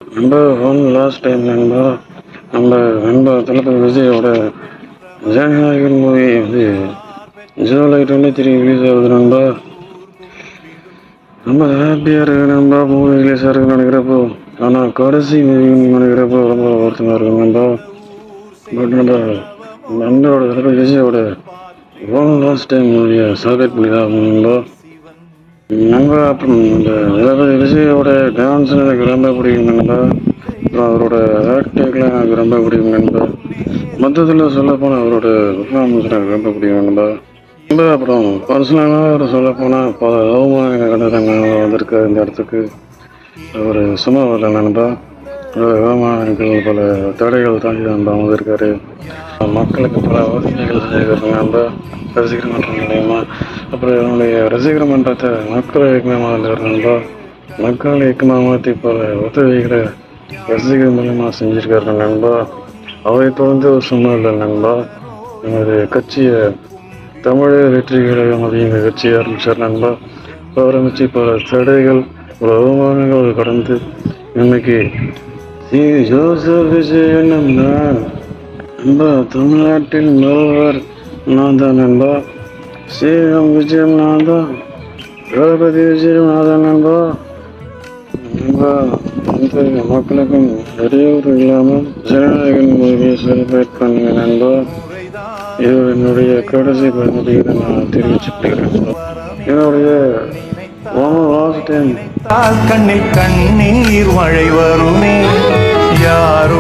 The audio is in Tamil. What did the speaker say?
நண்பா ஒன் லாஸ்ட் டைம் நண்பா. நம்ம நண்பா தளபதி விஜயோட ஜனநாயகன் மூவி வந்து ஜூலை 23 ரிலீஸ் ஆகுது நண்பா. ரொம்ப ஹாப்பியாக இருக்கு நண்பா. மூவி ரிலீஸ் ஆகுதுன்னு நினைக்கிறப்போ, ஆனால் கடைசி மூவின்னு நினைக்கிறப்போ ரொம்ப வருத்தமாக இருக்கு நண்பா. பட் நம்ம நண்பரோட தளபதி விஜயோட ஒன் லாஸ்ட் டைம் மூவியை செலிப்ரேட் பண்ணி தான் நண்பா. நண்பா அப்புறம் இந்த தளபதி விஜயோட டான்ஸ் எனக்கு ரொம்ப பிடிக்கும் நண்பா. அப்புறம் அவரோட ஆக்டிங்லாம் எனக்கு ரொம்ப பிடிக்கும் நண்பா. மொத்தத்தில் சொல்லப்போனால் அவரோட பெர்ஃபார்மன்ஸ் எனக்கு ரொம்ப பிடிக்கும் நண்பா. நண்பா அப்புறம் பர்சனலாக அவர் சொல்லப்போனால் பல அவமானங்கள் கடந்தாங்க வந்திருக்கு இந்த இடத்துக்கு. அவர் சும்மா வரல நண்பா. அவமானங்கள் பல தடைகள் தாண்டி நண்பா வந்திருக்காரு. மக்களுக்கு பல உதவிகள் செஞ்சுருக்காரு நண்பா. ரசிகர் மன்றம் மூலயமா. அப்புறம் என்னுடைய ரசிகர் மன்றத்தை மக்கள் இயக்கமாக இருந்தார் நண்பா. மக்கள் இயக்கமாக மாற்றி பல உதவிகளை ரசிகர் மூலயமா செஞ்சுருக்காரு நண்பா. அவர் இப்போ வந்து சும்மா இல்லை நண்பா. எமது கட்சியை தமிழக வெற்றி கழகம் அப்படிங்கிற கட்சியை ஆரம்பித்தார் நண்பா. ஆரம்பித்து பல தடைகள் பல அவமானங்கள் கடந்து இன்னைக்கு ஜோசப் விஜயன் நண்பா தமிழ்நாட்டின் முதல்வர் நான் தான் நண்பா. சிஎம் விஜயம் நான் தான். தளபதி விஜயம் நான் தான் நண்பா. நண்பா எந்த மக்களுக்கும் இடையூறு இல்லாமல் ஜனநாயகன் மூவியை செலிப்ரேட் பண்ணுங்க நண்பா. இது என்னுடைய கடைசி பதினொன்று நான் தெரிவிச்சுக்கிறேன். என்னுடைய லாஸ்ட் டைம் கண்ணில் கண்ணீர் மழை வருமே யாரோ